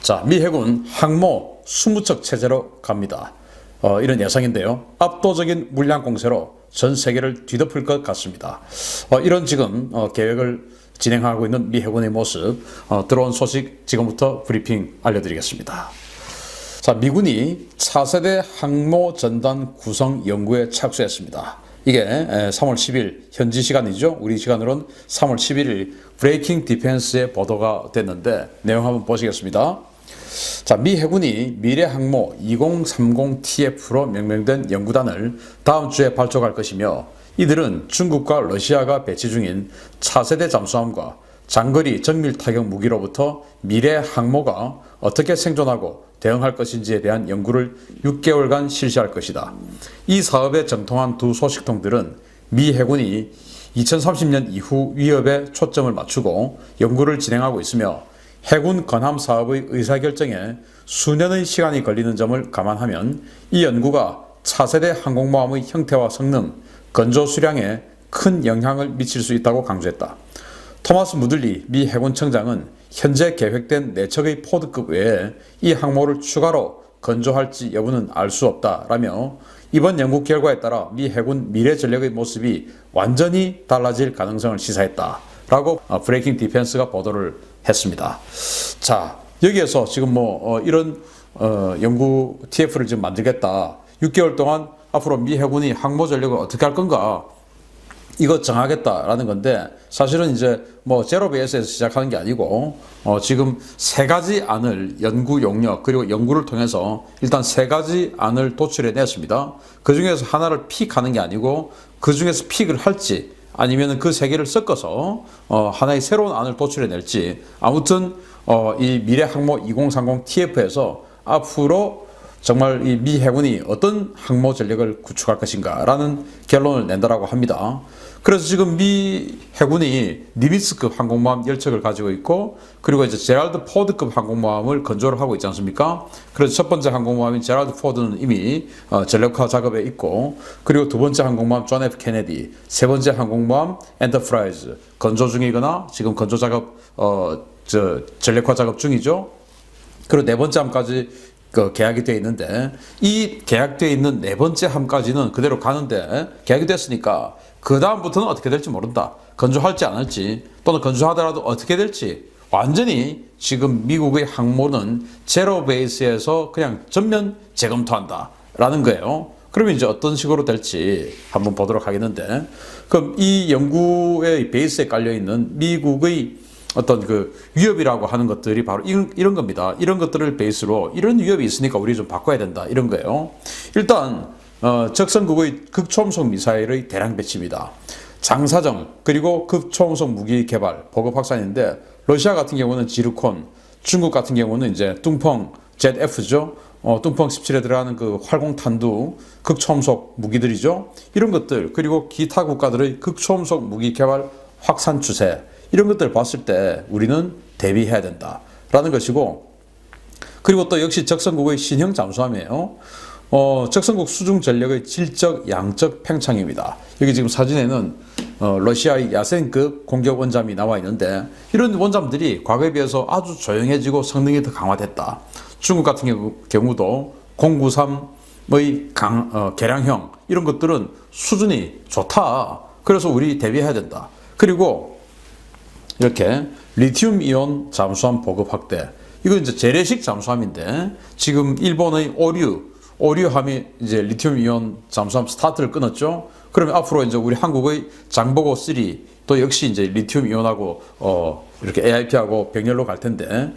자, 미 해군 항모 20척 체제로 갑니다. 이런 예상인데요. 압도적인 물량 공세로 전 세계를 뒤덮을 것 같습니다. 이런 지금 계획을 진행하고 있는 미 해군의 모습, 들어온 소식 지금부터 브리핑 알려드리겠습니다. 자, 미군이 차세대 항모 전단 구성 연구에 착수했습니다. 이게 3월 10일 현지 시간이죠. 우리 시간으로는 3월 11일 브레이킹 디펜스에 보도가 됐는데 내용 한번 보시겠습니다. 자, 미 해군이 미래 항모 2030TF로 명명된 연구단을 다음 주에 발족할 것이며, 이들은 중국과 러시아가 배치 중인 차세대 잠수함과 장거리 정밀 타격 무기로부터 미래 항모가 어떻게 생존하고 대응할 것인지에 대한 연구를 6개월간 실시할 것이다. 이 사업에 정통한 두 소식통들은 미 해군이 2030년 이후 위협에 초점을 맞추고 연구를 진행하고 있으며, 해군 건함 사업의 의사결정에 수년의 시간이 걸리는 점을 감안하면 이 연구가 차세대 항공모함의 형태와 성능, 건조 수량에 큰 영향을 미칠 수 있다고 강조했다. 토마스 무들리 미 해군청장은 현재 계획된 4척의 포드급 외에 이 항모를 추가로 건조할지 여부는 알 수 없다라며, 이번 연구 결과에 따라 미 해군 미래 전력의 모습이 완전히 달라질 가능성을 시사했다라고 브레이킹 디펜스가 보도를 했습니다. 자, 여기에서 지금 이런 연구 TF를 지금 만들겠다. 6개월 동안 앞으로 미 해군이 항모 전력을 어떻게 할 건가, 이거 정하겠다라는 건데, 사실은 이제 제로 베이스에서 시작하는 게 아니고 지금 3가지 안을 연구 용역 그리고 연구를 통해서 일단 3가지 안을 도출해 냈습니다. 그 중에서 하나를 픽하는 게 아니고 그 중에서 픽을 할지 아니면 그 3개를 섞어서 하나의 새로운 안을 도출해 낼지, 아무튼 이 미래 항모 2030TF에서 앞으로 정말 이 미 해군이 어떤 항모 전력을 구축할 것인가라는 결론을 낸다라고 합니다. 그래서 지금 미 해군이 니미츠급 항공모함 10척을 가지고 있고, 그리고 이제 제랄드 포드급 항공모함을 건조를 하고 있지 않습니까? 그래서 첫 번째 항공모함인 제랄드 포드는 이미 전력화 작업에 있고, 그리고 두 번째 항공모함 존 F 케네디, 세 번째 항공모함 엔터프라이즈 건조 중이거나 지금 건조 작업 전력화 작업 중이죠. 그리고 네 번째 함까지 계약이 되어 있는데, 이 계약되어 있는 4번째 함까지는 그대로 가는데, 계약이 됐으니까 그 다음부터는 어떻게 될지 모른다. 건조할지 안 할지, 또는 건조하더라도 어떻게 될지, 완전히 지금 미국의 항모는 제로 베이스에서 그냥 전면 재검토한다 라는 거예요. 그러면 이제 어떤 식으로 될지 한번 보도록 하겠는데, 그럼 이 연구의 베이스에 깔려있는 미국의 어떤 그 위협이라고 하는 것들이 바로 이런 겁니다. 이런 것들을 베이스로 이런 위협이 있으니까 우리 좀 바꿔야 된다, 이런 거예요. 일단 적성국의 극초음속 미사일의 대량 배치입니다. 장사정, 그리고 극초음속 무기 개발 보급 확산인데, 러시아 같은 경우는 지르콘, 중국 같은 경우는 이제 뚱펑 ZF죠. 뚱펑 17에 들어가는 그 활공탄두 극초음속 무기들이죠. 이런 것들, 그리고 기타 국가들의 극초음속 무기 개발 확산 추세, 이런 것들을 봤을 때 우리는 대비해야 된다라는 것이고, 그리고 또 역시 적성국의 신형 잠수함이에요. 적성국 수중 전력의 질적, 양적 팽창입니다. 여기 지금 사진에는 러시아의 야센급 공격 원잠이 나와 있는데, 이런 원잠들이 과거에 비해서 아주 조용해지고 성능이 더 강화됐다. 중국 같은 경우도 093의 개량형, 이런 것들은 수준이 좋다. 그래서 우리 대비해야 된다. 그리고 이렇게 리튬 이온 잠수함 보급 확대. 이건 이제 재래식 잠수함인데, 지금 일본의 오류함이 이제 리튬 이온 잠수함 스타트를 끊었죠. 그러면 앞으로 이제 우리 한국의 장보고 3 또 역시 이제 리튬 이온하고 이렇게 AIP하고 병렬로 갈 텐데,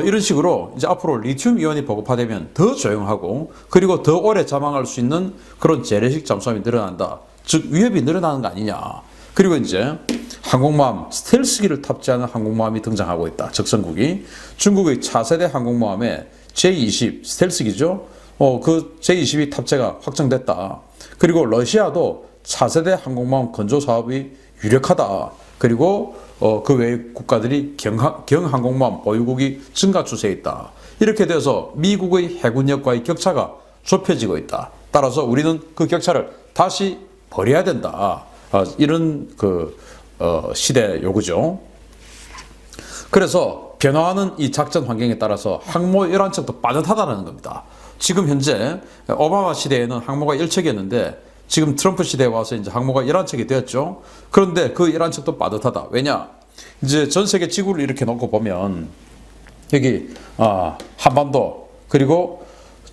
이런 식으로 이제 앞으로 리튬 이온이 보급화되면 더 조용하고, 그리고 더 오래 자망할 수 있는 그런 재래식 잠수함이 늘어난다. 즉 위협이 늘어나는 거 아니냐. 그리고 이제 항공모함, 스텔스기를 탑재하는 항공모함이 등장하고 있다. 적성국이 중국의 차세대 항공모함에 J-20 스텔스기죠. 그 J-20이 탑재가 확정됐다. 그리고 러시아도 차세대 항공모함 건조 사업이 유력하다. 그리고 그 외의 국가들이 경항공모함 보유국이 증가 추세에 있다. 이렇게 돼서 미국의 해군력과의 격차가 좁혀지고 있다. 따라서 우리는 그 격차를 다시 버려야 된다. 이런 시대 요구죠. 그래서 변화하는 이 작전 환경에 따라서 항모 11척도 빠듯하다는 겁니다. 지금 현재 오바마 시대에는 항모가 1척이었는데 지금 트럼프 시대에 와서 이제 항모가 11척이 되었죠. 그런데 그 11척도 빠듯하다. 왜냐? 이제 전 세계 지구를 이렇게 놓고 보면 여기 한반도 그리고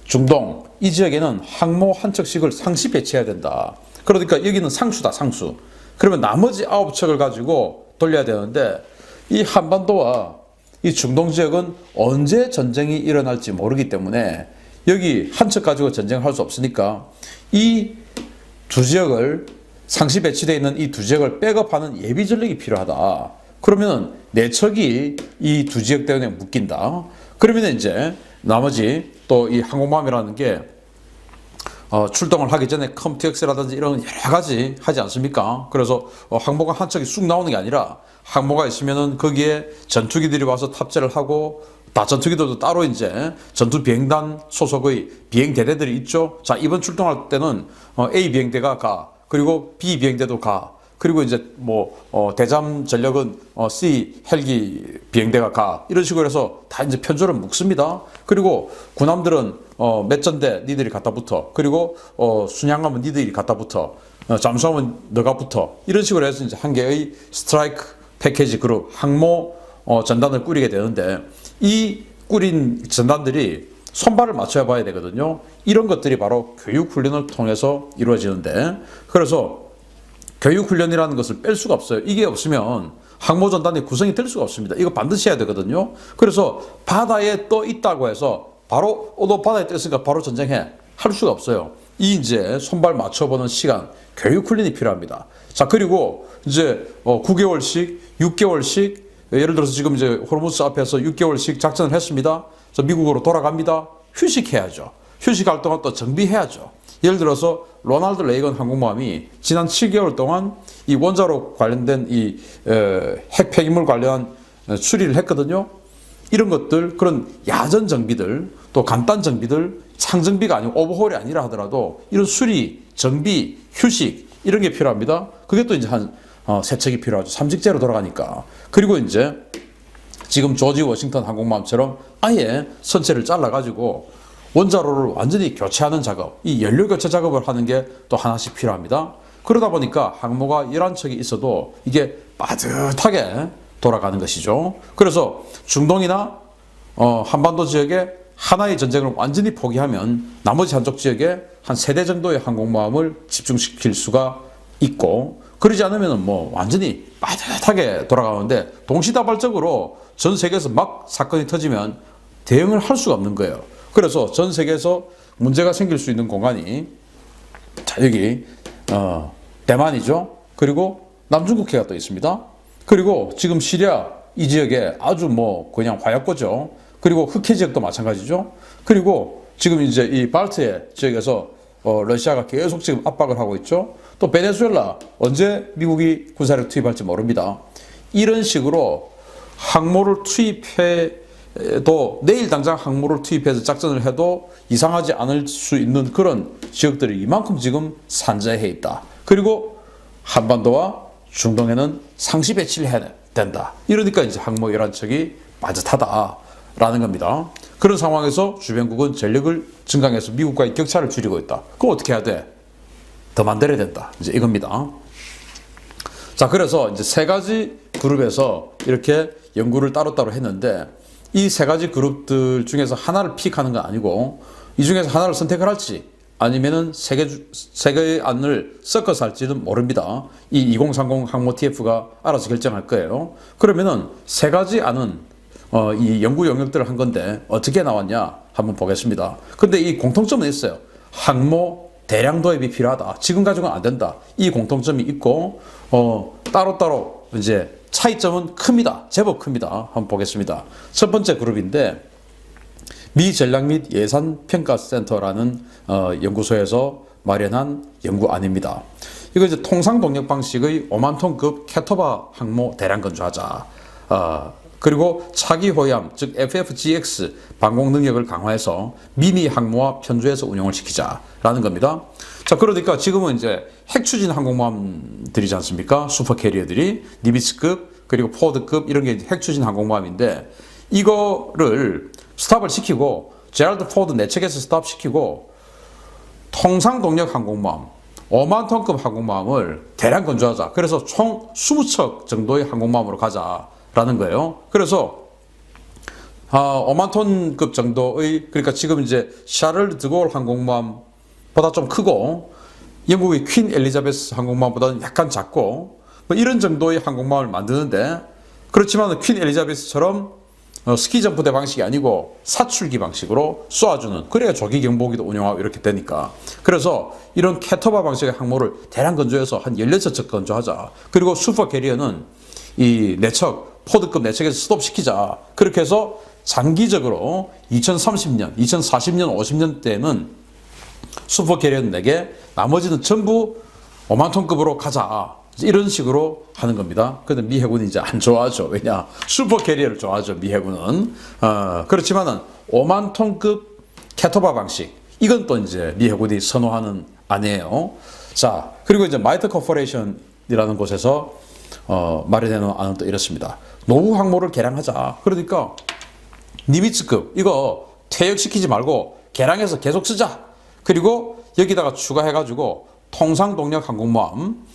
중동 이 지역에는 항모 한 척씩을 상시 배치해야 된다. 그러니까 여기는 상수다, 상수. 그러면 나머지 9척을 가지고 돌려야 되는데 이 한반도와 이 중동 지역은 언제 전쟁이 일어날지 모르기 때문에 여기 한 척 가지고 전쟁을 할 수 없으니까 이 두 지역을 상시 배치되어 있는 이 두 지역을 백업하는 예비 전력이 필요하다. 그러면 네 척이 이 두 지역 때문에 묶인다. 그러면 이제 나머지 또 이 항공모함이라는 게 출동을 하기 전에 컴투엑스라든지 이런 여러 가지 하지 않습니까? 그래서 항모가 한 척이 쑥 나오는 게 아니라 항모가 있으면은 거기에 전투기들이 와서 탑재를 하고 다 전투기들도 따로 이제 전투 비행단 소속의 비행 대대들이 있죠. 자, 이번 출동할 때는 A 비행대가 가, 그리고 B 비행대도 가, 그리고 이제 대잠 전력은 C 헬기 비행대가 가, 이런 식으로 해서 다 이제 편조를 묶습니다. 그리고 군함들은 몇 전대 니들이 갖다 붙어, 그리고 순양함은 니들이 갖다 붙어, 잠수함은 너가 붙어, 이런 식으로 해서 이제 한 개의 스트라이크 패키지 그룹 항모 전단을 꾸리게 되는데 이 꾸린 전단들이 손발을 맞춰야 봐야 되거든요. 이런 것들이 바로 교육훈련을 통해서 이루어지는데, 그래서 교육훈련이라는 것을 뺄 수가 없어요. 이게 없으면 항모전단이 구성이 될 수가 없습니다. 이거 반드시 해야 되거든요. 그래서 바다에 떠 있다고 해서 바로 너 바다에 떠 있으니까 바로 전쟁해 할 수가 없어요. 이 이제 손발 맞춰보는 시간, 교육훈련이 필요합니다. 자, 그리고 이제 9개월씩, 6개월씩, 예를 들어서 지금 이제 호르무즈 앞에서 6개월씩 작전을 했습니다. 그래서 미국으로 돌아갑니다. 휴식해야죠. 휴식할 동안 또 정비해야죠. 예를 들어서 로널드 레이건 항공모함이 지난 7개월 동안 이 원자로 관련된 이 핵 폐기물 관련 수리를 했거든요. 이런 것들, 그런 야전 정비들, 또 간단 정비들, 창정비가 아니고 오버홀이 아니라 하더라도 이런 수리, 정비, 휴식 이런 게 필요합니다. 그게 또 이제 한 세 척이 필요하죠. 삼직제로 돌아가니까. 그리고 이제 지금 조지 워싱턴 항공모함처럼 아예 선체를 잘라가지고 원자로를 완전히 교체하는 작업, 이 연료 교체 작업을 하는 게 또 하나씩 필요합니다. 그러다 보니까 항모가 11척이 있어도 이게 빠듯하게 돌아가는 것이죠. 그래서 중동이나 한반도 지역에 하나의 전쟁을 완전히 포기하면 나머지 한쪽 지역에 한 3대 정도의 항공모함을 집중시킬 수가 있고, 그러지 않으면 완전히 빠듯하게 돌아가는데 동시다발적으로 전 세계에서 막 사건이 터지면 대응을 할 수가 없는 거예요. 그래서 전 세계에서 문제가 생길 수 있는 공간이 자, 여기 대만이죠. 그리고 남중국해가 또 있습니다. 그리고 지금 시리아 이 지역에 아주 그냥 화약고죠. 그리고 흑해 지역도 마찬가지죠. 그리고 지금 이제 이 발트해 지역에서 러시아가 계속 지금 압박을 하고 있죠. 또 베네수엘라 언제 미국이 군사력 투입할지 모릅니다. 이런 식으로 항모를 투입해도 내일 당장 항모를 투입해서 작전을 해도 이상하지 않을 수 있는 그런 지역들이 이만큼 지금 산재해 있다. 그리고 한반도와 중동에는 상시 배치를 해야 된다. 이러니까 이제 항모 11척이 빠듯하다라는 겁니다. 그런 상황에서 주변국은 전력을 증강해서 미국과의 격차를 줄이고 있다. 그럼 어떻게 해야 돼? 더 만들어야 된다. 이제 이겁니다. 자, 그래서 이제 세 가지 그룹에서 이렇게 연구를 따로따로 했는데 이 세 가지 그룹들 중에서 하나를 픽하는 건 아니고 이 중에서 하나를 선택을 할지 아니면은 세 개의 안을 섞어서 할지는 모릅니다. 이 2030 항모 TF가 알아서 결정할 거예요. 그러면은 세 가지 안은 이 연구 영역들을 한 건데 어떻게 나왔냐 한번 보겠습니다. 근데 이 공통점은 있어요. 항모 대량 도입이 필요하다. 지금 가지고는 안 된다. 이 공통점이 있고 따로따로 이제 차이점은 큽니다. 제법 큽니다. 한번 보겠습니다. 첫 번째 그룹인데 미 전략 및 예산 평가 센터라는 연구소에서 마련한 연구안입니다. 이거 이제 통상 동력 방식의 5만 톤급 캐토바 항모 대량 건조하자. 그리고 차기 호위함 즉 FFGX 방공 능력을 강화해서 미니 항모와 편조해서 운용을 시키자라는 겁니다. 자, 그러니까 지금은 이제 핵 추진 항공모함들이지 않습니까? 슈퍼캐리어들이 니미츠급 그리고 포드급 이런 게 핵 추진 항공모함인데 이거를 스탑을 시키고 제랄드 포드 내측에서 스탑시키고 통상동력 항공모함 5만 톤급 항공모함을 대량 건조하자. 그래서 총 20척 정도의 항공모함으로 가자라는 거예요. 그래서 5만 톤급 정도의, 그러니까 지금 이제 샤를 드골 항공모함보다 좀 크고 영국의 퀸 엘리자베스 항공모함보다는 약간 작고 뭐 이런 정도의 항공모함을 만드는데, 그렇지만 퀸 엘리자베스처럼 스키 점프대 방식이 아니고 사출기 방식으로 쏘아주는, 그래야 조기 경보기도 운영하고 이렇게 되니까. 그래서 이런 캐터바 방식의 항모를 대량 건조해서 한 16척 건조하자. 그리고 슈퍼 캐리어는 이 4척, 포드급 4척에서 스톱시키자. 그렇게 해서 장기적으로 2030년, 2040년, 50년 때는 슈퍼 캐리어는 4개, 나머지는 전부 5만 톤급으로 가자. 이런 식으로 하는 겁니다. 근데 미 해군이 이제 안 좋아하죠. 왜냐? 슈퍼 캐리어를 좋아하죠, 미 해군은. 그렇지만은 5만 톤급 캐터바 방식, 이건 또 이제 미 해군이 선호하는 안이에요. 자, 그리고 이제 마이트 코퍼레이션이라는 곳에서 마련해놓은 안은 또 이렇습니다. 노후 항모를 개량하자. 그러니까 니미츠급 이거 퇴역시키지 말고 개량해서 계속 쓰자. 그리고 여기다가 추가해가지고 통상동력 항공모함,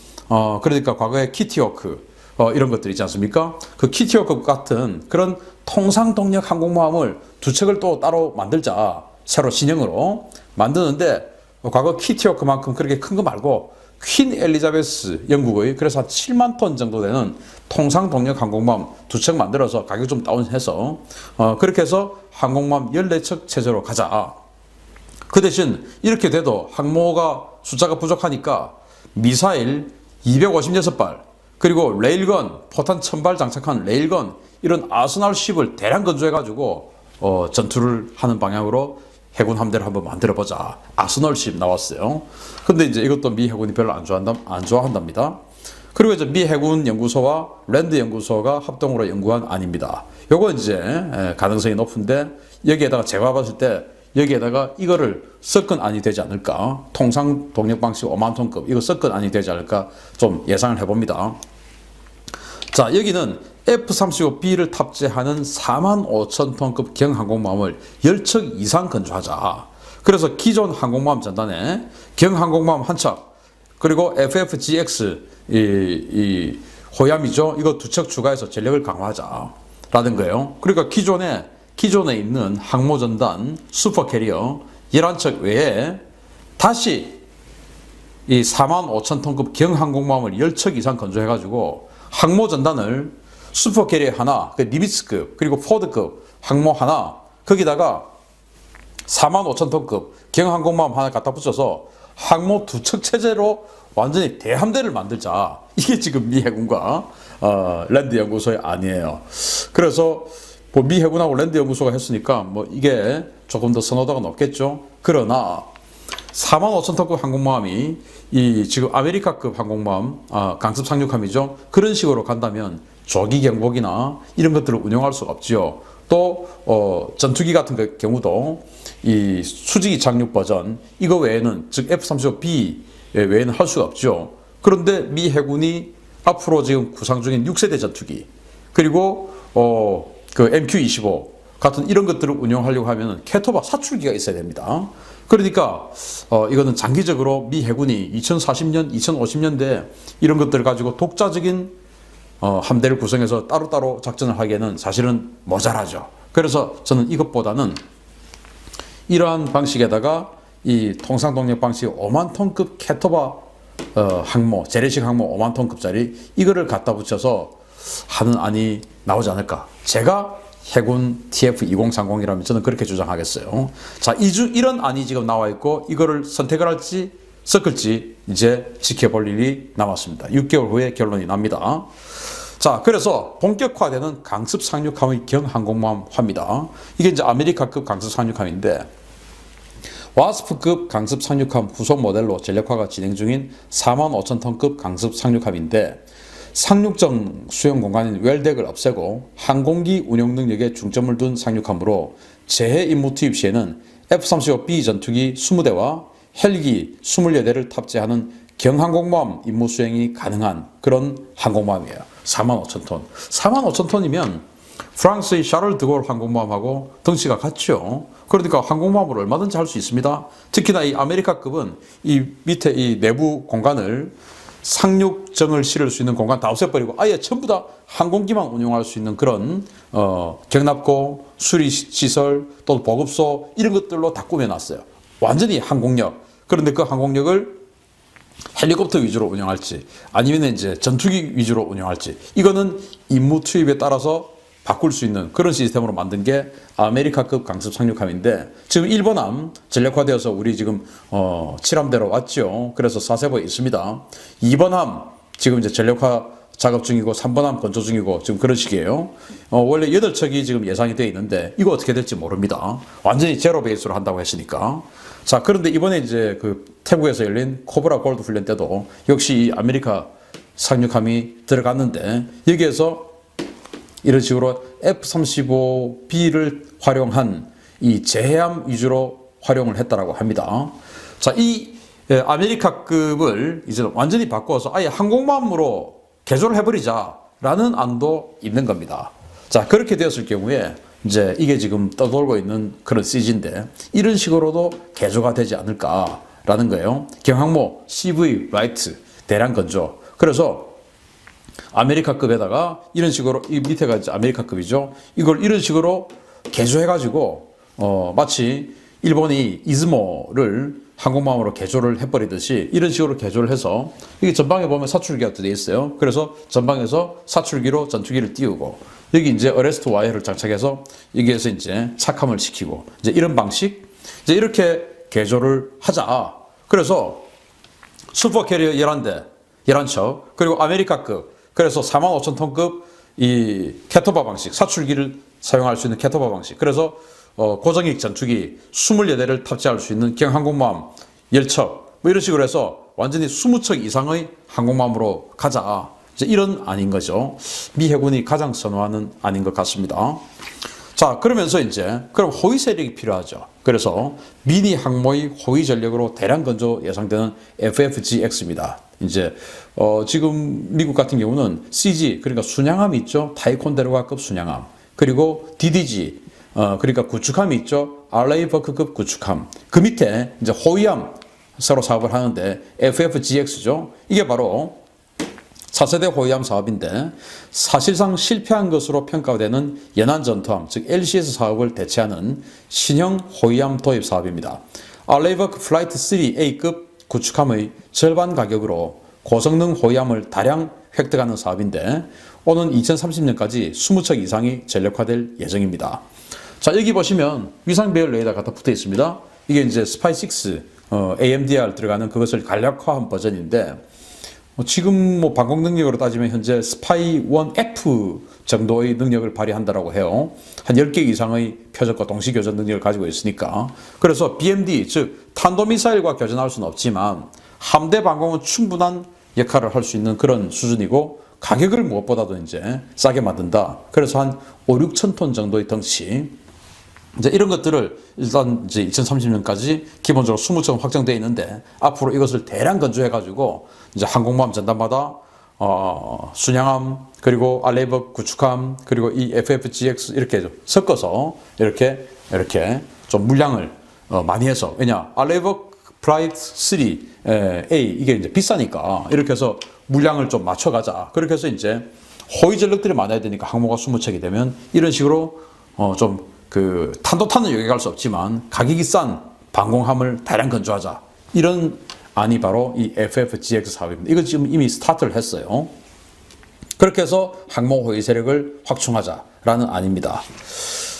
그러니까 과거에 키티워크 이런 것들 있지 않습니까? 그 키티워크 같은 그런 통상동력 항공모함을 2척을 또 따로 만들자. 새로 신형으로 만드는데, 과거 키티워크만큼 그렇게 큰 거 말고 퀸 엘리자베스 영국의, 그래서 한 7만 톤 정도 되는 통상동력 항공모함 2척 만들어서 가격 좀 다운해서 그렇게 해서 항공모함 14척 체제로 가자. 그 대신 이렇게 돼도 항모가 숫자가 부족하니까 미사일 256발, 그리고 레일건, 포탄 1000발 장착한 레일건, 이런 아스날십을 대량 건조해가지고 전투를 하는 방향으로 해군 함대를 한번 만들어보자. 아스널십 나왔어요. 근데 이제 이것도 미 해군이 별로 안 좋아한답니다. 그리고 이제 미 해군 연구소와 랜드 연구소가 합동으로 연구한 안입니다. 요거 이제 가능성이 높은데, 여기에다가 제가 봤을 때 여기에다가 이거를 섞은 안이 되지 않을까. 통상 동력 방식 5만 톤급 이거 섞은 안이 되지 않을까 좀 예상을 해봅니다. 자, 여기는 F-35B를 탑재하는 4만 5천 톤급 경항공모함을 10척 이상 건조하자. 그래서 기존 항공모함 전단에 경항공모함 한 척, 그리고 FFGX 이 호얌이죠. 이거 2척 추가해서 전력을 강화하자라는 거예요. 그러니까 기존에 있는 항모 전단 슈퍼 캐리어 11척 외에 다시 이 4만 5천 톤급 경항공모함을 10척 이상 건조해가지고 항모 전단을 슈퍼 캐리어 하나, 니미츠급, 그리고 포드급 항모 하나, 거기다가 4만 5천 톤급 경항공모함 하나 갖다 붙여서 항모 2척 체제로 완전히 대함대를 만들자. 이게 지금 미 해군과 랜드 연구소의 안이에요. 그래서 뭐 미 해군하고 랜드 연구소가 했으니까 뭐 이게 조금 더 선호도가 높겠죠. 그러나 4만 5천 톤급 항공모함이 이 지금 아메리카급 항공모함, 강습 상륙함이죠. 그런 식으로 간다면 조기 경보기나 이런 것들을 운영할 수가 없지요. 또 전투기 같은 경우도 이 수직이 착륙 버전 이거 외에는, 즉 F-35B 외에는 할 수가 없죠. 그런데 미 해군이 앞으로 지금 구상 중인 6세대 전투기, 그리고 그 MQ-25 같은 이런 것들을 운영하려고 하면 캐터바 사출기가 있어야 됩니다. 그러니까 이거는 장기적으로 미 해군이 2040년, 2050년대 이런 것들을 가지고 독자적인 함대를 구성해서 따로따로 작전을 하기에는 사실은 모자라죠. 그래서 저는 이것보다는 이러한 방식에다가 이 통상동력 방식 5만 톤급 캐터바 항모, 재래식 항모 5만 톤급짜리 이거를 갖다 붙여서 하는 안이 나오지 않을까. 제가 해군 TF-2030이라면 저는 그렇게 주장하겠어요. 자, 이런 안이 지금 나와 있고 이거를 선택을 할지 섞을지 이제 지켜볼 일이 남았습니다. 6개월 후에 결론이 납니다. 자, 그래서 본격화되는 강습 상륙함의 경항공모함입니다. 이게 이제 아메리카급 강습 상륙함인데, 와스프급 강습 상륙함 후속 모델로 전력화가 진행 중인 4만 5천 톤급 강습 상륙함인데, 상륙정 수용 공간인 웰덱을 없애고 항공기 운용 능력에 중점을 둔 상륙함으로 재해 임무 투입 시에는 F-35B 전투기 20대와 헬기 24대를 탑재하는 경항공모함 임무 수행이 가능한 그런 항공모함이에요. 4만 5천 톤. 4만 5천 톤이면 프랑스의 샤를 드골 항공모함하고 덩치가 같죠. 그러니까 항공모함을 얼마든지 할 수 있습니다. 특히나 이 아메리카급은 이 밑에 이 내부 공간을 상륙정을 실을 수 있는 공간 다 없애버리고 아예 전부 다 항공기만 운용할 수 있는 그런 경납고 수리시설 또 보급소 이런 것들로 다 꾸며놨어요. 완전히 항공력. 그런데 그 항공력을 헬리콥터 위주로 운영할지 아니면 이제 전투기 위주로 운영할지 이거는 임무 투입에 따라서 바꿀 수 있는 그런 시스템으로 만든 게 아메리카급 강습 상륙함인데 지금 1번함 전력화되어서 우리 지금 7함대로 왔죠. 그래서 사세보에 있습니다. 2번함 지금 이제 전력화 작업 중이고 3번함 건조 중이고 지금 그런 식이에요. 원래 8척이 지금 예상이 되어 있는데 이거 어떻게 될지 모릅니다. 완전히 제로 베이스로 한다고 했으니까. 자, 그런데 이번에 이제 그 태국에서 열린 코브라 골드 훈련 때도 역시 이 아메리카 상륙함이 들어갔는데 여기에서 이런 식으로 F-35B를 활용한 이 제해함 위주로 활용을 했다라고 합니다. 자, 이 아메리카급을 이제 완전히 바꿔서 아예 항공모함으로 개조를 해버리자라는 안도 있는 겁니다. 자, 그렇게 되었을 경우에 이제 이게 지금 떠돌고 있는 그런 CG인데 이런 식으로도 개조가 되지 않을까라는 거예요. 경항모 CV 라이트 대량 건조. 그래서 아메리카급에다가 이런 식으로 이 밑에가 이제 아메리카급이죠. 이걸 이런 식으로 개조해가지고 마치 일본이 이즈모를 항공모함으로 개조를 해버리듯이 이런 식으로 개조를 해서 이게 전방에 보면 사출기가 되어 있어요. 그래서 전방에서 사출기로 전투기를 띄우고 여기 이제 어레스트 와이어를 장착해서 여기에서 이제 착함을 시키고 이제 이런 방식 이제 이렇게 개조를 하자. 그래서 슈퍼캐리어 11대 11척 그리고 아메리카급 그래서 45,000톤급 이 캐토바 방식, 사출기를 사용할 수 있는 캐토바 방식. 그래서 고정익 전투기 24대를 탑재할 수 있는 경항공모함 10척 뭐 이런 식으로 해서 완전히 20척 이상의 항공모함으로 가자. 이제 이런 안인 거죠. 미 해군이 가장 선호하는 안인 것 같습니다. 자, 그러면서 이제 그럼 호위 세력이 필요하죠. 그래서 미니 항모의 호위 전력으로 대량 건조 예상되는 FFGX입니다. 이제 지금 미국 같은 경우는 CG 그러니까 순양함이 있죠. 타이콘데르가급 순양함. 그리고 DDG 그러니까 구축함이 있죠. 알레이버크급 구축함. 그 밑에 이제 호위함 새로 사업을 하는데 FFGX죠. 이게 바로 4세대 호위함 사업인데 사실상 실패한 것으로 평가되는 연안전투함 즉 LCS 사업을 대체하는 신형 호위함 도입 사업입니다. 알레이버크 플라이트 3A급 구축함의 절반 가격으로 고성능 호위함을 다량 획득하는 사업인데 오는 2030년까지 20척 이상이 전력화될 예정입니다. 자, 여기 보시면 위상 배열 레이더가 다 붙어 있습니다. 이게 이제 스파이6 AMDR 들어가는 그것을 간략화한 버전인데 지금 뭐 방공 능력으로 따지면 현재 스파이1F 정도의 능력을 발휘한다라고 해요. 한 10개 이상의 표적과 동시 교전 능력을 가지고 있으니까. 그래서 BMD 즉 탄도미사일과 교전할 수는 없지만 함대 방공은 충분한 역할을 할 수 있는 그런 수준이고 가격을 무엇보다도 이제 싸게 만든다. 그래서 한 5, 6천 톤 정도의 덩치. 이제 이런 것들을 일단 이제 2030년까지 기본적으로 20척 확정되어 있는데 앞으로 이것을 대량 건조해가지고 이제 항공모함 전단마다 순양함 그리고 알레이버 구축함 그리고 이 FFGX 이렇게 섞어서 이렇게 좀 물량을 많이 해서 왜냐 알레이버 플라이트 3A 이게 이제 비싸니까 이렇게 해서 물량을 좀 맞춰가자. 그렇게 해서 이제 호위 전력들이 많아야 되니까 항모가 20척이 되면 이런 식으로 좀 그 탄도탄은 여기 갈 수 없지만 가격이 싼 방공함을 다량 건조하자. 이런 안이 바로 이 FFGX 사업입니다. 이거 지금 이미 스타트를 했어요. 그렇게 해서 항모 호위 세력을 확충하자라는 안입니다.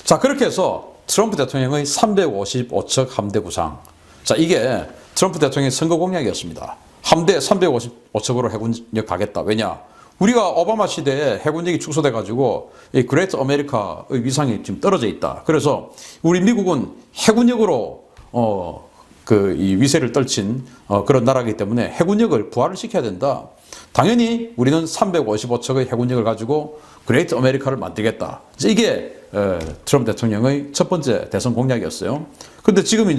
자, 그렇게 해서 트럼프 대통령의 355척 함대 구상. 자, 이게 트럼프 대통령의 선거 공약이었습니다. 함대 355척으로 해군력 가겠다. 왜냐? 우리가 오바마 시대에 해군력이 축소돼가지고 이 그레이트 아메리카의 위상이 지금 떨어져 있다. 그래서 우리 미국은 해군력으로 이 위세를 떨친 그런 나라이기 때문에 해군력을 부활을 시켜야 된다. 당연히 우리는 355척의 해군력을 가지고 그레이트 아메리카를 만들겠다. 이게 트럼프 대통령의 첫 번째 대선 공약이었어요. 그런데 지금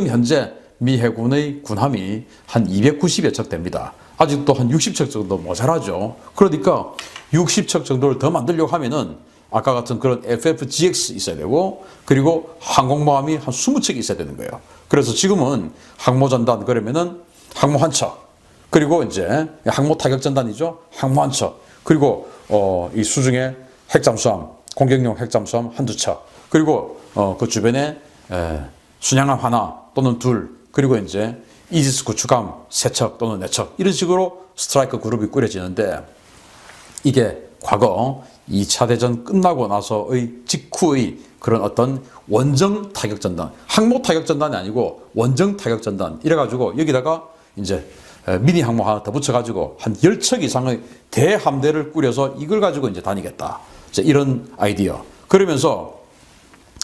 현재 미 해군의 군함이 한 290여 척 됩니다. 아직도 한 60척 정도 모자라죠. 그러니까 60척 정도를 더 만들려고 하면은 아까 같은 그런 FFGX 있어야 되고 그리고 항공모함이 한 20척이 있어야 되는 거예요. 그래서 지금은 항모전단 그러면은 항모 한 척, 그리고 이제 항모 타격전단이죠. 항모 한 척, 그리고 이 수중에 핵잠수함, 공격용 핵잠수함 한두 척, 그리고 그 주변에 순양함 하나 또는 둘, 그리고 이제 이지스 구축함 3척 또는 4척, 이런 식으로 스트라이커 그룹이 꾸려지는데, 이게 과거 2차 대전 끝나고 나서의 직후의 그런 어떤 원정 타격전단, 항모 타격전단이 아니고 원정 타격전단, 이래가지고 여기다가 이제 미니 항모 하나 더 붙여가지고 한 10척 이상의 대함대를 꾸려서 이걸 가지고 이제 다니겠다. 이런 아이디어. 그러면서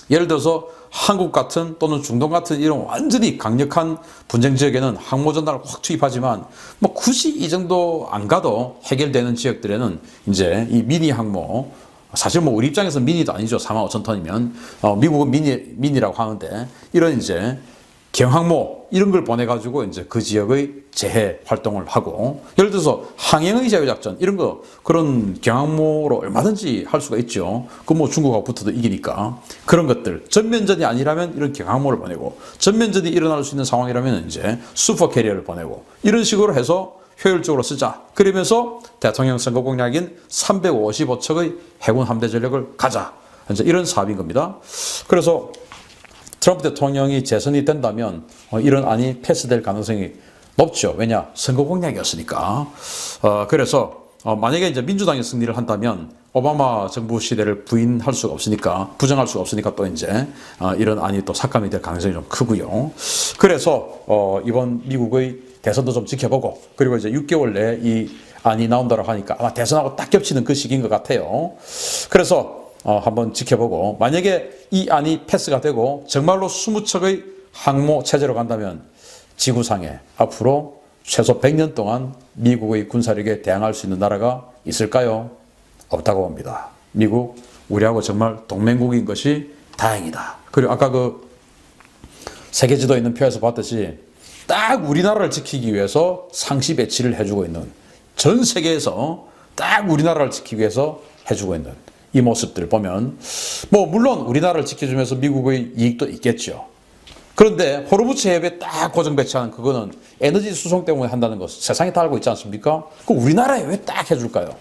예를 들어서 한국 같은 또는 중동 같은 이런 완전히 강력한 분쟁 지역에는 항모전단을 확 투입하지만 뭐 굳이 이 정도 안 가도 해결되는 지역들에는 이제 이 미니 항모, 사실 뭐 우리 입장에서 미니도 아니죠. 45,000톤이면 미국은 미니라고 하는데, 이런 이제 경항모 이런 걸 보내가지고 이제 그 지역의 재해 활동을 하고, 예를 들어서 항해의 자유작전 이런 거, 그런 경항모로 얼마든지 할 수가 있죠. 그 뭐 중국하고 붙어도 이기니까. 그런 것들 전면전이 아니라면 이런 경항모를 보내고, 전면전이 일어날 수 있는 상황이라면 이제 슈퍼 캐리어를 보내고, 이런 식으로 해서 효율적으로 쓰자. 그러면서 대통령 선거 공약인 355척의 해군 함대 전력을 가자. 이제 이런 사업인 겁니다. 그래서 트럼프 대통령이 재선이 된다면 이런 안이 패스될 가능성이 높죠. 왜냐? 선거 공약이었으니까. 그래서 만약에 이제 민주당이 승리를 한다면 오바마 정부 시대를 부정할 수가 없으니까 또 이제 이런 안이 또 삭감이 될 가능성이 좀 크고요. 그래서 이번 미국의 대선도 좀 지켜보고, 그리고 이제 6개월 내에 이 안이 나온다고 하니까 아마 대선하고 딱 겹치는 그 시기인 것 같아요. 그래서 한번 지켜보고, 만약에 이 안이 패스가 되고 정말로 20척의 항모 체제로 간다면 지구상에 앞으로 최소 100년 동안 미국의 군사력에 대항할 수 있는 나라가 있을까요? 없다고 봅니다. 미국, 우리하고 정말 동맹국인 것이 다행이다. 그리고 아까 그 세계 지도에 있는 표에서 봤듯이 딱 우리나라를 지키기 위해서 상시 배치를 해주고 있는, 전 세계에서 딱 우리나라를 지키기 위해서 해주고 있는 이 모습들을 보면, 뭐 물론 우리나라를 지켜주면서 미국의 이익도 있겠죠. 그런데 호르무즈 해협에 딱 고정 배치하는 그거는 에너지 수송 때문에 한다는 것 세상이 다 알고 있지 않습니까? 그 우리나라에 왜 딱 해줄까요?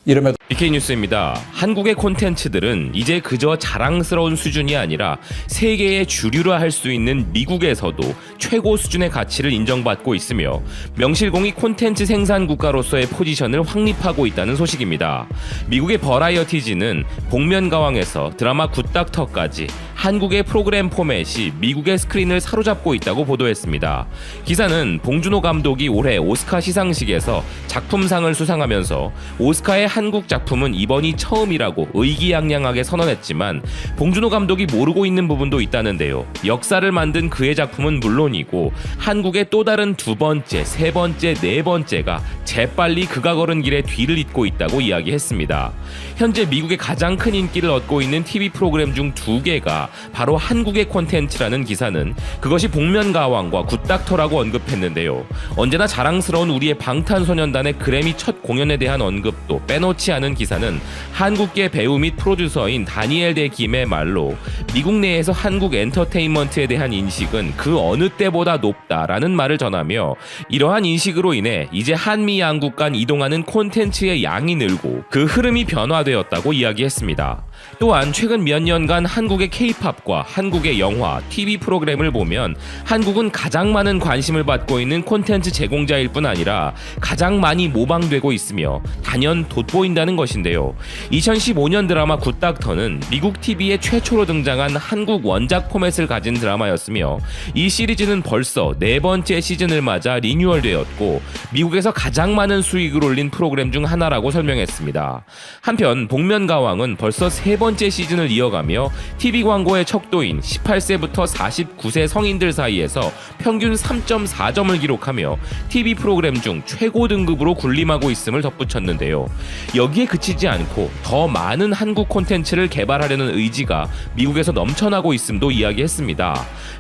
이름에도 BK뉴스입니다. 한국의 콘텐츠들은 이제 그저 자랑스러운 수준이 아니라 세계의 주류라 할 수 있는 미국에서도 최고 수준의 가치를 인정받고 있으며 명실공히 콘텐츠 생산 국가로서의 포지션을 확립하고 있다는 소식입니다. 미국의 버라이어티지는 복면가왕에서 드라마 굿닥터까지 한국의 프로그램 포맷이 미국의 스크린을 사로잡고 있다고 보도했습니다. 기사는 봉준호 감독이 올해 오스카 시상식에서 작품상을 수상하면서 오스카의 한국 작품은 이번이 처음이라고 의기양양하게 선언했지만 봉준호 감독이 모르고 있는 부분도 있다는데요. 역사를 만든 그의 작품은 물론이고 한국의 또 다른 두 번째, 세 번째, 네 번째가 재빨리 그가 걸은 길에 뒤를 잇고 있다고 이야기했습니다. 현재 미국의 가장 큰 인기를 얻고 있는 TV 프로그램 중 2개가 바로 한국의 콘텐츠라는 기사는 그것이 복면가왕과 굿닥터라고 언급했는데요. 언제나 자랑스러운 우리의 방탄소년단의 그래미 첫 공연에 대한 언급도 빼놓지 않은 기사는 한국계 배우 및 프로듀서인 다니엘 데 김의 말로 미국 내에서 한국 엔터테인먼트에 대한 인식은 그 어느 때보다 높다라는 말을 전하며, 이러한 인식으로 인해 이제 한미 양국 간 이동하는 콘텐츠의 양이 늘고 그 흐름이 변화되었다고 이야기했습니다. 또한 최근 몇 년간 한국의 K-팝과 한국의 영화, TV 프로그램을 보면 한국은 가장 많은 관심을 받고 있는 콘텐츠 제공자일 뿐 아니라 가장 많이 모방되고 있으며 단연 돋보인다는 것인데요. 2015년 드라마 굿닥터는 미국 TV에 최초로 등장한 한국 원작 포맷을 가진 드라마였으며 이 시리즈는 벌써 4번째 시즌을 맞아 리뉴얼되었고 미국에서 가장 많은 수익을 올린 프로그램 중 하나라고 설명했습니다. 한편 복면가왕은 벌써 세 번째 시즌을 이어가며 TV 광고의 척도인 18세부터 49세 성인들 사이에서 평균 3.4점을 기록하며 TV 프로그램 중 최고 등급으로 군림하고 있음을 덧붙였는데요. 여기에 그치지 않고 더 많은 한국 콘텐츠를 개발하려는 의지가 미국에서 넘쳐나고 있음도 이야기했습니다.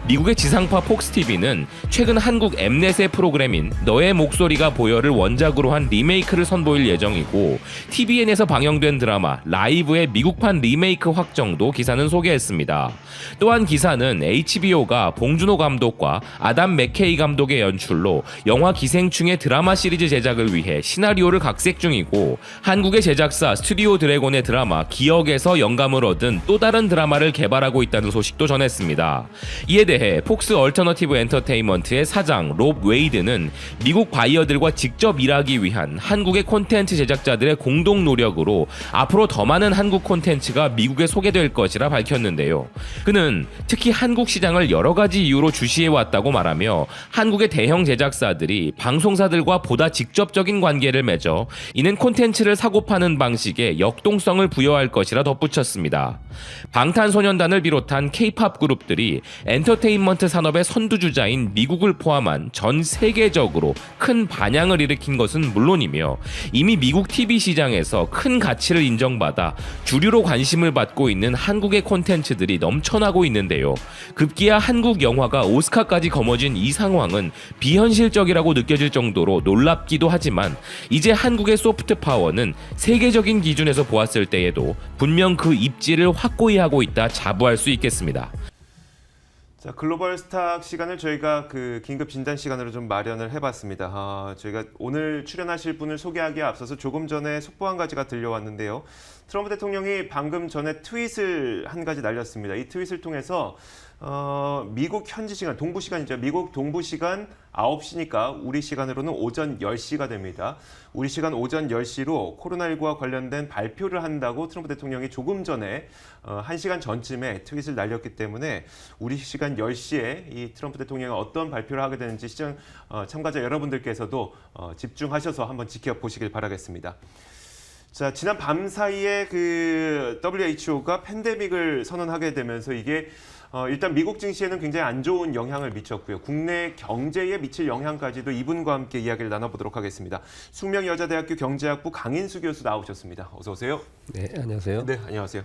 미국의 지상파 폭스TV는 최근 한국 엠넷의 프로그램인 너의 목소리가 보여를 원작으로 한 리메이크를 선보일 예정이고, TVN에서 방영된 드라마 라이브의 미국판 리메이크 확정도 기사는 소개했습니다. 또한 기사는 HBO가 봉준호 감독과 아담 맥케이 감독의 연출로 영화 기생충의 드라마 시리즈 제작을 위해 시나리오를 각색 중이고, 한국의 제작사 스튜디오 드래곤의 드라마 기억에서 영감을 얻은 또 다른 드라마를 개발하고 있다는 소식도 전했습니다. 이에 대해 폭스 얼터너티브 엔터테인먼트의 사장 롭 웨이드는 미국 바이어들과 직접 일하기 위한 한국의 콘텐츠 제작자들의 공동 노력으로 앞으로 더 많은 한국 콘텐츠가 미국에 소개될 것이라 밝혔는데요. 그는 특히 한국 시장을 여러 가지 이유로 주시해왔다고 말하며 한국의 대형 제작사들이 방송사들과 보다 직접적인 관계를 맺어 이는 콘텐츠를 사고 파는 방식에 역동성을 부여할 것이라 덧붙였습니다. 방탄소년단을 비롯한 K-팝 그룹들이 엔터테인먼트 산업의 선두주자인 미국을 포함한 전 세계적으로 큰 반향을 일으킨 것은 물론이며 이미 미국 TV 시장에서 큰 가치를 인정받아 주류로 관심을 받고 있는 한국의 콘텐츠들이 넘쳐나고 있는데요. 급기야 한국 영화가 오스카까지 거머쥔 이 상황은 비현실적이라고 느껴질 정도로 놀랍기도 하지만 이제 한국의 소프트 파워는 세계적인 기준에서 보았을 때에도 분명 그 입지를 확고히 하고 있다 자부할 수 있겠습니다. 자, 글로벌 스탁 시간을 저희가 그 긴급 진단 시간으로 좀 마련을 해봤습니다. 저희가 오늘 출연하실 분을 소개하기에 앞서서 조금 전에 속보 한 가지가 들려왔는데요. 트럼프 대통령이 방금 전에 트윗을 한 가지 날렸습니다. 이 트윗을 통해서 미국 현지 시간, 동부 시간이죠. 미국 동부 시간 9시니까 우리 시간으로는 오전 10시가 됩니다. 우리 시간 오전 10시로 코로나19와 관련된 발표를 한다고 트럼프 대통령이 조금 전에 1시간 전쯤에 트윗을 날렸기 때문에 우리 시간 10시에 이 트럼프 대통령이 어떤 발표를 하게 되는지 시장 참가자 여러분들께서도 집중하셔서 한번 지켜보시길 바라겠습니다. 자, 지난 밤 사이에 그 WHO가 팬데믹을 선언하게 되면서 이게 일단 미국 증시에는 굉장히 안 좋은 영향을 미쳤고요. 국내 경제에 미칠 영향까지도 이분과 함께 이야기를 나눠보도록 하겠습니다. 숙명여자대학교 경제학부 강인수 교수 나오셨습니다. 어서 오세요. 네, 안녕하세요. 네, 안녕하세요.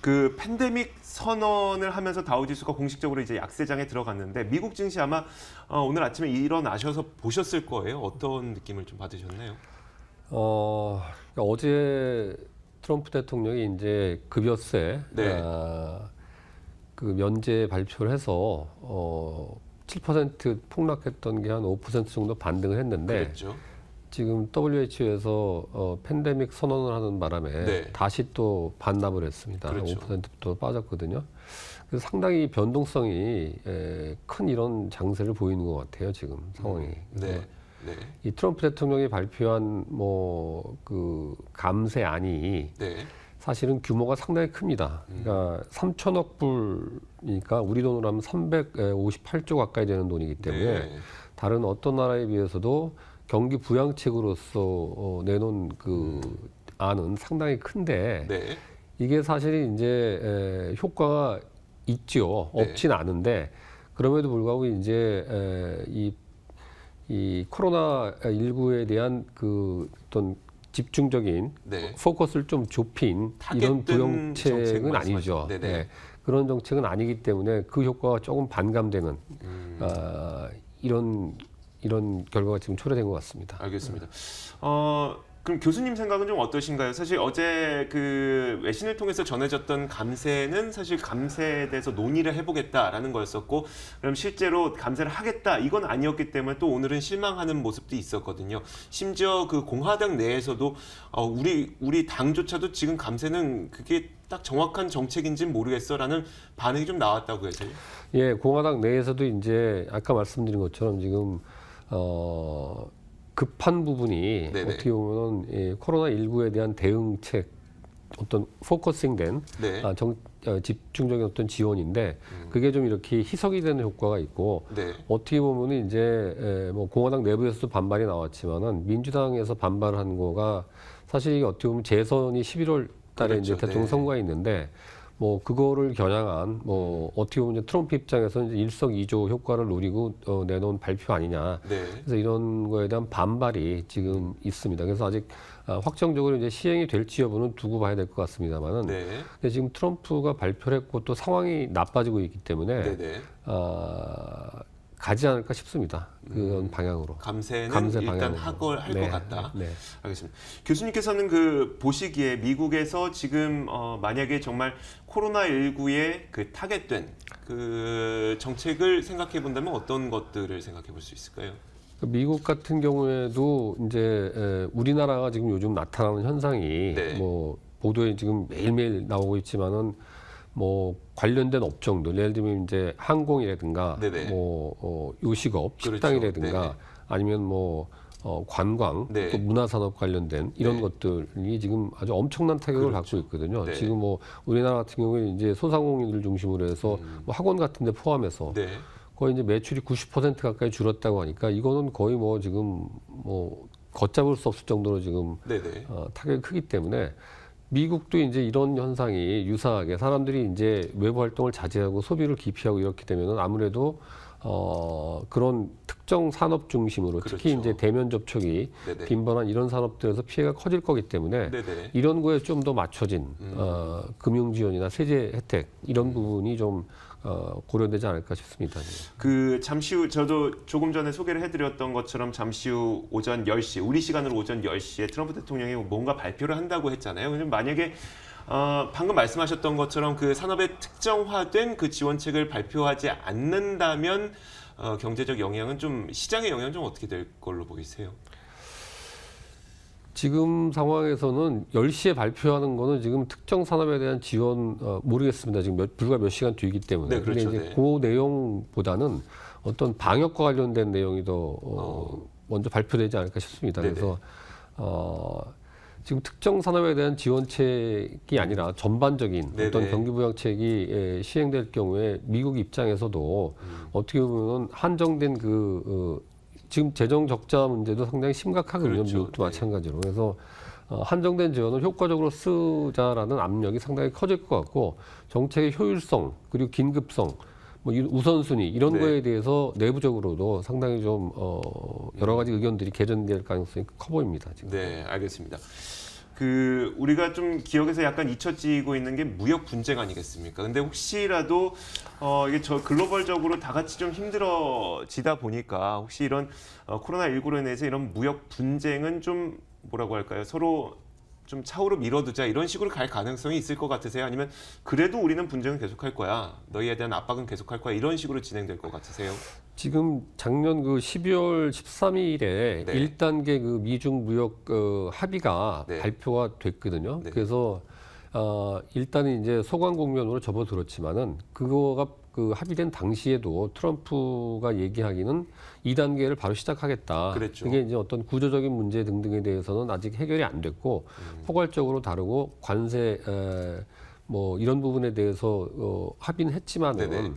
그 팬데믹 선언을 하면서 다우지수가 공식적으로 이제 약세장에 들어갔는데 미국 증시 아마 오늘 아침에 일어나셔서 보셨을 거예요. 어떤 느낌을 좀 받으셨나요? 그러니까 어제 트럼프 대통령이 이제 급여세 네. 그 면제 발표를 해서 7% 폭락했던 게 한 5% 정도 반등을 했는데 그랬죠. 지금 WHO에서 팬데믹 선언을 하는 바람에 네. 다시 또 반납을 했습니다. 그렇죠. 5%또 빠졌거든요. 그래서 상당히 변동성이 큰 이런 장세를 보이는 것 같아요, 지금 상황이. 네. 네. 이 트럼프 대통령이 발표한 그 감세안이 네. 사실은 규모가 상당히 큽니다. 그러니까 3천억 불이니까 우리 돈으로 하면 358조 가까이 되는 돈이기 때문에 네. 다른 어떤 나라에 비해서도 경기 부양책으로서 내놓은 그 안은 상당히 큰데 네. 이게 사실 이제 효과가 있죠. 네. 없진 않은데 그럼에도 불구하고 이제 이 코로나19에 대한 그 어떤 집중적인 네. 포커스를 좀 좁힌 이런 타겟된 정책 부정책은 말씀하시죠. 아니죠. 네네. 네. 그런 정책은 아니기 때문에 그 효과가 조금 반감되는 이런 결과가 지금 초래된 것 같습니다. 알겠습니다. 그럼 교수님 생각은 좀 어떠신가요? 사실 어제 그 외신을 통해서 전해졌던 감세는 사실 감세에 대해서 논의를 해보겠다라는 거였었고, 그럼 실제로 감세를 하겠다 이건 아니었기 때문에 또 오늘은 실망하는 모습도 있었거든요. 심지어 그 공화당 내에서도 우리 당조차도 지금 감세는 그게 딱 정확한 정책인지는 모르겠어라는 반응이 좀 나왔다고 해서요. 예, 공화당 내에서도 이제 아까 말씀드린 것처럼 지금 급한 부분이 네네. 어떻게 보면 코로나19에 대한 대응책 어떤 포커싱된 네. 집중적인 어떤 지원인데 그게 좀 이렇게 희석이 되는 효과가 있고 네. 어떻게 보면 이제 뭐 공화당 내부에서도 반발이 나왔지만은 민주당에서 반발한 거가 사실 이게 어떻게 보면 재선이 11월 달에 그렇죠. 이제 대통령 네. 선거가 있는데 뭐 그거를 겨냥한 뭐 어떻게 보면 이제 트럼프 입장에서는 이제 일석이조 효과를 노리고 내놓은 발표 아니냐. 네. 그래서 이런 거에 대한 반발이 지금 있습니다. 그래서 아직 확정적으로 이제 시행이 될지 여부는 두고 봐야 될 것 같습니다만은. 네. 근데 지금 트럼프가 발표를 했고 또 상황이 나빠지고 있기 때문에 네네. 가지 않을까 싶습니다. 그런 방향으로. 감세는 감세 일단 방향으로. 할 것 같다. 네. 알겠습니다. 교수님께서는 그 보시기에 미국에서 지금 만약에 정말 코로나19에 그 타겟된 그 정책을 생각해 본다면 어떤 것들을 생각해 볼 수 있을까요? 미국 같은 경우에도 이제 우리나라가 지금 요즘 나타나는 현상이 네. 뭐 보도에 지금 매일매일 나오고 있지만은 뭐 관련된 업종들 예를 들면 이제 항공이라든가 네네. 뭐 요식업, 그렇죠. 식당이라든가 네네. 아니면 뭐 관광 네. 또 문화산업 관련된 이런 네. 것들이 지금 아주 엄청난 타격을 그렇죠. 받고 있거든요. 네. 지금 뭐 우리나라 같은 경우에 이제 소상공인들 중심으로 해서 뭐 학원 같은 데 포함해서 네. 거의 이제 매출이 90% 가까이 줄었다고 하니까 이거는 거의 뭐 지금 뭐 걷잡을 수 없을 정도로 지금 네네. 타격이 크기 때문에 미국도 이제 이런 현상이 유사하게 사람들이 이제 외부 활동을 자제하고 소비를 기피하고 이렇게 되면은 아무래도 그런 특정 산업 중심으로 특히 그렇죠. 이제 대면 접촉이 네네. 빈번한 이런 산업들에서 피해가 커질 거기 때문에 네네. 이런 거에 좀 더 맞춰진 금융 지원이나 세제 혜택 이런 부분이 좀 고려되지 않을까 싶습니다. 그 잠시 후 저도 조금 전에 소개를 해드렸던 것처럼 잠시 후 오전 10시 우리 시간으로 오전 10시에 트럼프 대통령이 뭔가 발표를 한다고 했잖아요. 근데 만약에 방금 말씀하셨던 것처럼 그 산업에 특정화된 그 지원책을 발표하지 않는다면 경제적 영향은 좀 시장의 영향은 좀 어떻게 될 걸로 보이세요? 지금 상황에서는 10시에 발표하는 거는 지금 특정 산업에 대한 지원 모르겠습니다. 지금 불과 몇 시간 뒤이기 때문에. 네, 그렇죠. 근데 이제 네. 그 내용보다는 어떤 방역과 관련된 내용이 더 먼저 발표되지 않을까 싶습니다. 네네. 그래서 지금 특정 산업에 대한 지원책이 아니라 전반적인 네네. 어떤 경기부양책이 시행될 경우에 미국 입장에서도 어떻게 보면 한정된 지금 재정 적자 문제도 상당히 심각하거든요. 그렇죠. 미국도 네. 마찬가지로. 그래서 한정된 지원을 효과적으로 쓰자라는 압력이 상당히 커질 것 같고 정책의 효율성 그리고 긴급성 뭐 우선순위 이런 네. 거에 대해서 내부적으로도 상당히 좀 여러 가지 의견들이 개전될 가능성이 커 보입니다. 지금. 네, 알겠습니다. 그 우리가 좀 기억에서 약간 잊혀지고 있는 게 무역 분쟁 아니겠습니까? 근데 혹시라도 이게 저 글로벌적으로 다 같이 좀 힘들어지다 보니까 혹시 이런 코로나19로 인해서 이런 무역 분쟁은 좀 뭐라고 할까요? 서로 좀 차후로 미뤄두자 이런 식으로 갈 가능성이 있을 것 같으세요? 아니면 그래도 우리는 분쟁은 계속할 거야. 너희에 대한 압박은 계속할 거야. 이런 식으로 진행될 것 같으세요? 지금 작년 그 12월 13일에 네. 1단계 그 미중 무역 합의가 네. 발표가 됐거든요. 네. 그래서 일단은 이제 소관 국면으로 접어들었지만은 그거가 그 합의된 당시에도 트럼프가 얘기하기는 2단계를 바로 시작하겠다. 그랬죠. 그게 이제 어떤 구조적인 문제 등등에 대해서는 아직 해결이 안 됐고 포괄적으로 다루고 관세 뭐 이런 부분에 대해서 합의는 했지만은 네네.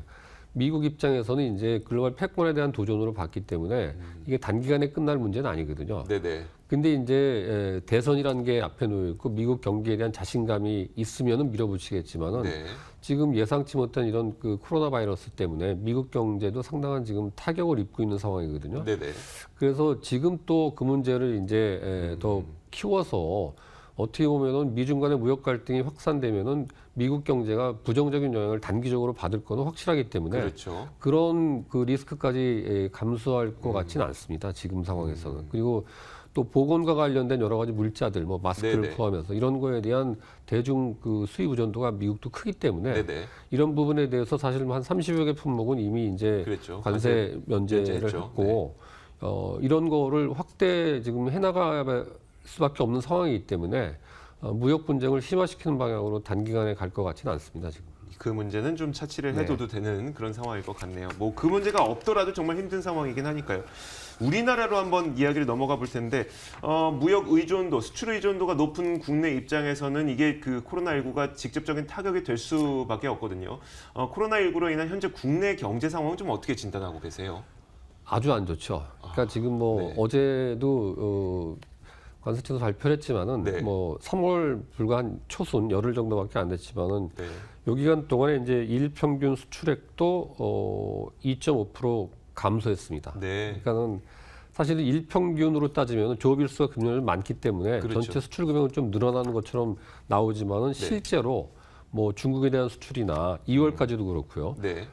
미국 입장에서는 이제 글로벌 패권에 대한 도전으로 봤기 때문에 이게 단기간에 끝날 문제는 아니거든요. 네네. 근데 이제 대선이라는 게 앞에 놓여 있고 미국 경기에 대한 자신감이 있으면은 밀어붙이겠지만은 네. 지금 예상치 못한 이런 그 코로나 바이러스 때문에 미국 경제도 상당한 지금 타격을 입고 있는 상황이거든요. 네네. 그래서 지금 또 그 문제를 이제 더 키워서 어떻게 보면은 미중 간의 무역 갈등이 확산되면은 미국 경제가 부정적인 영향을 단기적으로 받을 거는 확실하기 때문에 그렇죠. 그런 그 리스크까지 감수할 것 같지는 않습니다. 지금 상황에서는. 그리고 또 보건과 관련된 여러 가지 물자들, 뭐 마스크를 네네. 포함해서 이런 거에 대한 대중 그 수입 의존도가 미국도 크기 때문에 네네. 이런 부분에 대해서 사실 한 30여 개 품목은 이미 이제 그랬죠. 관세 면제를 면제했죠. 했고 이런 거를 확대 지금 해나갈 수밖에 없는 상황이기 때문에 무역 분쟁을 심화시키는 방향으로 단기간에 갈 것 같지는 않습니다. 지금. 그 문제는 좀 차치를 네. 해둬도 되는 그런 상황일 것 같네요. 뭐 그 문제가 없더라도 정말 힘든 상황이긴 하니까요. 우리나라로 한번 이야기를 넘어가 볼 텐데 무역 의존도, 수출 의존도가 높은 국내 입장에서는 이게 그 코로나19가 직접적인 타격이 될 수밖에 없거든요. 코로나19로 인한 현재 국내 경제 상황은 좀 어떻게 진단하고 계세요? 아주 안 좋죠. 그러니까 지금 뭐 네. 어제도 관세청에서 발표를 했지만은 네. 뭐 3월 불과 한 초순 열흘 정도밖에 안 됐지만은 네. 요 기간 동안에 이제 일평균 수출액도 2.5% 감소했습니다. 네. 그러니까는 사실은 일평균으로 따지면 조업일수가 금년에 많기 때문에 그렇죠. 전체 수출 금액은 좀 늘어나는 것처럼 나오지만은 실제로 뭐 중국에 대한 수출이나 2월까지도 그렇고요. 네.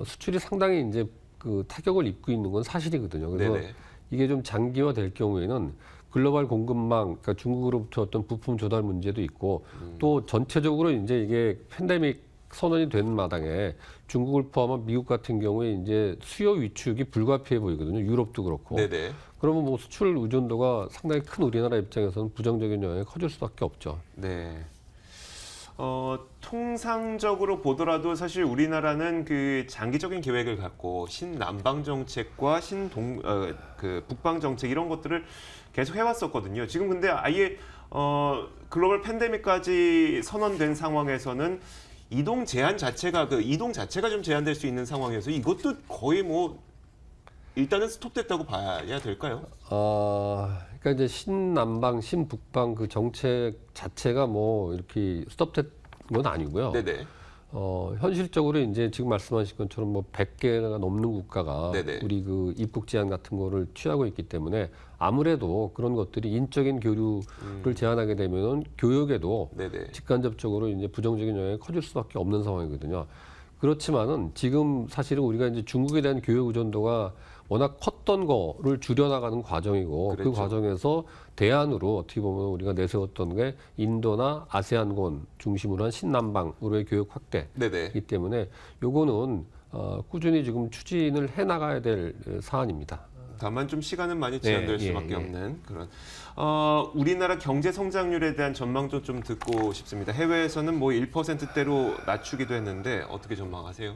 수출이 상당히 이제 그 타격을 입고 있는 건 사실이거든요. 그래서 네네. 이게 좀 장기화 될 경우에는 글로벌 공급망, 그러니까 중국으로부터 어떤 부품 조달 문제도 있고 또 전체적으로 이제 이게 팬데믹 선언이 된 마당에 중국을 포함한 미국 같은 경우에 이제 수요 위축이 불가피해 보이거든요. 유럽도 그렇고. 네네. 그러면 뭐 수출 의존도가 상당히 큰 우리나라 입장에서는 부정적인 영향이 커질 수밖에 없죠. 네. 통상적으로 보더라도 사실 우리나라는 그 장기적인 계획을 갖고 신남방 정책과 그 북방 정책 이런 것들을 계속 해왔었거든요. 지금 근데 아예 글로벌 팬데믹까지 선언된 상황에서는 이동 자체가 좀 제한될 수 있는 상황이어서 이것도 거의 뭐 일단은 스톱됐다고 봐야 될까요? 그러니까 이제 신남방, 신북방 그 정책 자체가 뭐 이렇게 스톱된 건 아니고요. 네네. 현실적으로 이제 지금 말씀하신 것처럼 뭐 100개가 넘는 국가가 네네. 우리 그 입국 제한 같은 거를 취하고 있기 때문에 아무래도 그런 것들이 인적인 교류를 제한하게 되면은 교역에도 네네. 직간접적으로 이제 부정적인 영향이 커질 수밖에 없는 상황이거든요. 그렇지만은 지금 사실은 우리가 이제 중국에 대한 교역 의존도가 워낙 컸던 거를 줄여나가는 과정이고 그 그렇죠. 과정에서 대안으로 어떻게 보면 우리가 내세웠던 게 인도나 아세안권 중심으로 한 신남방으로의 교역 확대이기 네네. 때문에 요거는 꾸준히 지금 추진을 해 나가야 될 사안입니다. 다만 좀 시간은 많이 제한될 네, 수밖에 예. 없는 그런. 우리나라 경제 성장률에 대한 전망도 좀 듣고 싶습니다. 해외에서는 뭐 1%대로 낮추기도 했는데 어떻게 전망하세요?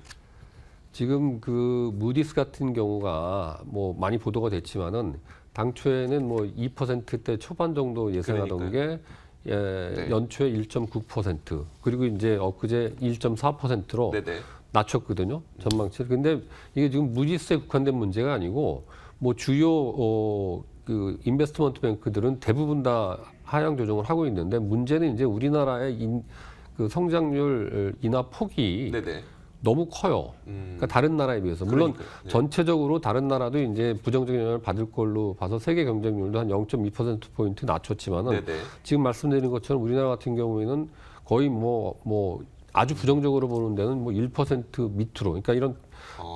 지금 그 무디스 같은 경우가 뭐 많이 보도가 됐지만은 당초에는 뭐 2%대 초반 정도 예상하던 게 네. 연초에 1.9% 그리고 이제 엊그제 1.4%로 네네. 낮췄거든요. 전망치를. 근데 이게 지금 무디스에 국한된 문제가 아니고 뭐 주요 그 인베스트먼트 뱅크들은 대부분 다 하향 조정을 하고 있는데 문제는 이제 우리나라의 그 성장률 인하 폭이 네네. 너무 커요. 그러니까 다른 나라에 비해서. 물론 그러니까요. 네. 전체적으로 다른 나라도 이제 부정적인 영향을 받을 걸로 봐서 세계 경쟁률도 한 0.2%포인트 낮췄지만은 네네. 지금 말씀드린 것처럼 우리나라 같은 경우에는 거의 뭐 아주 부정적으로 보는 데는 뭐 1% 밑으로. 그러니까 이런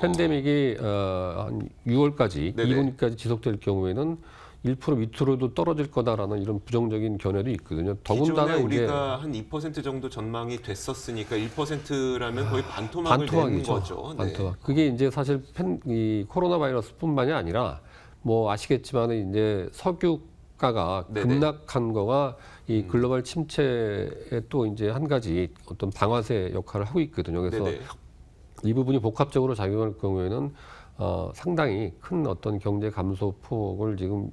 팬데믹이 한 6월까지, 네네. 2분기까지 지속될 경우에는 1% 밑으로도 떨어질 거다라는 이런 부정적인 견해도 있거든요. 더군다나 기존에 이제 우리가 한 2% 정도 전망이 됐었으니까 1%라면 거의 반토막을 낸 반토막이죠. 거죠. 네. 반토막. 그게 이제 사실 이 코로나 바이러스뿐만이 아니라 뭐 아시겠지만 이제 석유가가 네네. 급락한 거가 이 글로벌 침체의 또 이제 한 가지 어떤 방아쇠 역할을 하고 있거든요. 그래서 네네. 이 부분이 복합적으로 작용할 경우에는 상당히 큰 어떤 경제 감소 폭을 지금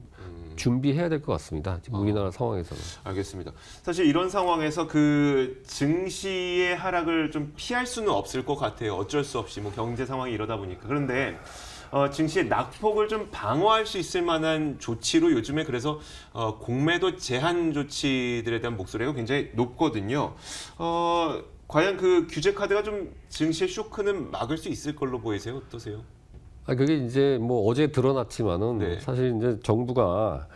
준비해야 될 것 같습니다. 지금 우리나라 상황에서는. 알겠습니다. 사실 이런 상황에서 그 증시의 하락을 좀 피할 수는 없을 것 같아요. 어쩔 수 없이 뭐 경제 상황이 이러다 보니까. 그런데 증시의 낙폭을 좀 방어할 수 있을 만한 조치로 요즘에 그래서 공매도 제한 조치들에 대한 목소리가 굉장히 높거든요. 과연 그 규제 카드가 좀 증시의 쇼크는 막을 수 있을 걸로 보이세요? 어떠세요? 그게 이제 뭐 어제 드러났지만은 네. 사실 이제 정부가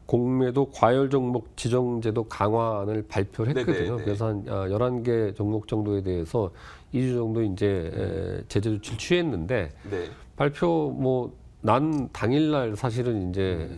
공매도 과열 종목 지정제도 강화안을 발표를 했거든요. 네네네. 그래서 한 11개 종목 정도에 대해서 2주 정도 이제 제재 조치를 취했는데 네. 발표 뭐 난 당일날 사실은 이제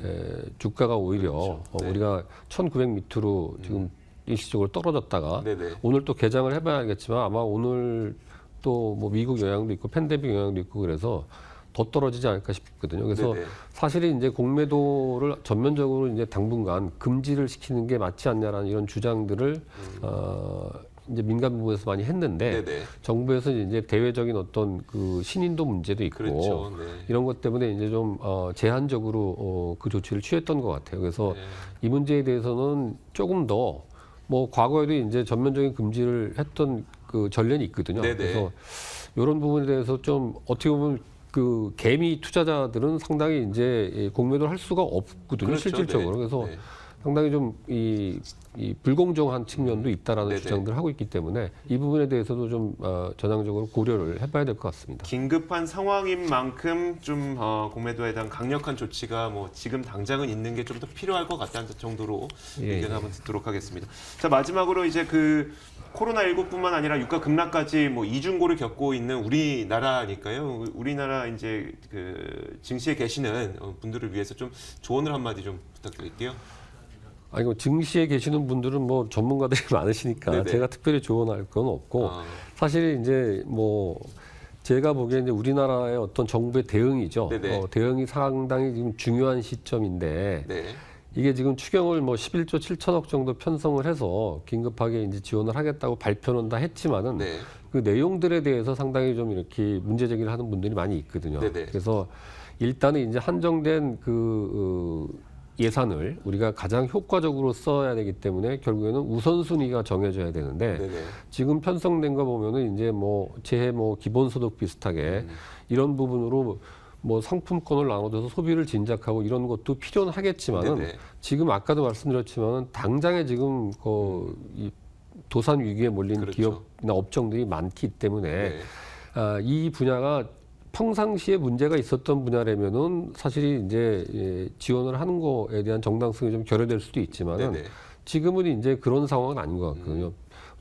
주가가 오히려 그렇죠. 네. 우리가 1,900 밑으로 지금 일시적으로 떨어졌다가 네네. 오늘 또 개장을 해봐야 알겠지만 아마 오늘 또 뭐 미국 영향도 있고 팬데믹 영향도 있고 그래서 더 떨어지지 않을까 싶거든요. 그래서 네네. 사실은 이제 공매도를 전면적으로 이제 당분간 금지를 시키는 게 맞지 않냐라는 이런 주장들을 이제 민간 부분에서 많이 했는데 네네. 정부에서 이제 대외적인 어떤 그 신인도 문제도 있고 그렇죠. 네. 이런 것 때문에 이제 좀 제한적으로 그 조치를 취했던 것 같아요. 그래서 네. 이 문제에 대해서는 조금 더 뭐 과거에도 이제 전면적인 금지를 했던 그 전례는 있거든요. 네네. 그래서 이런 부분에 대해서 좀 어떻게 보면 그 개미 투자자들은 상당히 이제 공매도를 할 수가 없거든요, 그렇죠. 실질적으로. 네. 그래서 네. 상당히 좀 이 불공정한 측면도 있다라는 네네. 주장들을 하고 있기 때문에 이 부분에 대해서도 좀 전향적으로 고려를 해봐야 될 것 같습니다. 긴급한 상황인 만큼 좀 공매도에 대한 강력한 조치가 뭐 지금 당장은 있는 게 좀 더 필요할 것 같다는 정도로 예, 의견을 한번 듣도록 하겠습니다. 자, 마지막으로 이제 그 코로나19뿐만 아니라 유가 급락까지 뭐 이중고를 겪고 있는 우리나라니까요. 우리나라 이제 그 증시에 계시는 분들을 위해서 좀 조언을 한마디 좀 부탁드릴게요. 아니, 증시에 계시는 분들은 뭐 전문가들이 많으시니까 네네. 제가 특별히 조언할 건 없고 아. 사실 이제 뭐 제가 보기에는 이제 우리나라의 어떤 정부의 대응이죠. 네네. 대응이 상당히 지금 중요한 시점인데 네. 이게 지금 추경을 뭐 11조 7천억 정도 편성을 해서 긴급하게 이제 지원을 하겠다고 발표는 다 했지만은 네. 그 내용들에 대해서 상당히 좀 이렇게 문제 제기를 하는 분들이 많이 있거든요. 네네. 그래서 일단은 이제 한정된 예산을 우리가 가장 효과적으로 써야 되기 때문에 결국에는 우선순위가 정해져야 되는데 네네. 지금 편성된 거 보면은 이제 뭐 재해 뭐 기본소득 비슷하게 이런 부분으로 뭐 상품권을 나눠줘서 소비를 진작하고 이런 것도 필요는 하겠지만은 네네. 지금 아까도 말씀드렸지만은 당장에 지금 이 도산 위기에 몰린 그렇죠. 기업이나 업종들이 많기 때문에 네. 이 분야가 평상시에 문제가 있었던 분야라면은 사실 이제 지원을 하는 거에 대한 정당성이 좀 결여될 수도 있지만은 네네. 지금은 이제 그런 상황은 아닌 것 같거든요.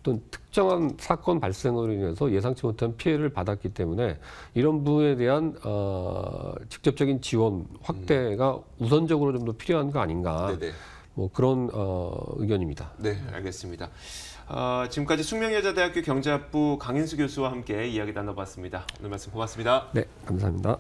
어떤 특정한 사건 발생으로 인해서 예상치 못한 피해를 받았기 때문에 이런 부분에 대한 직접적인 지원 확대가 우선적으로 좀 더 필요한 거 아닌가. 네네. 뭐 그런 의견입니다. 네, 알겠습니다. 지금까지 숙명여자대학교 경제학부 강인수 교수와 함께 이야기 나눠봤습니다. 오늘 말씀 고맙습니다. 네, 감사합니다.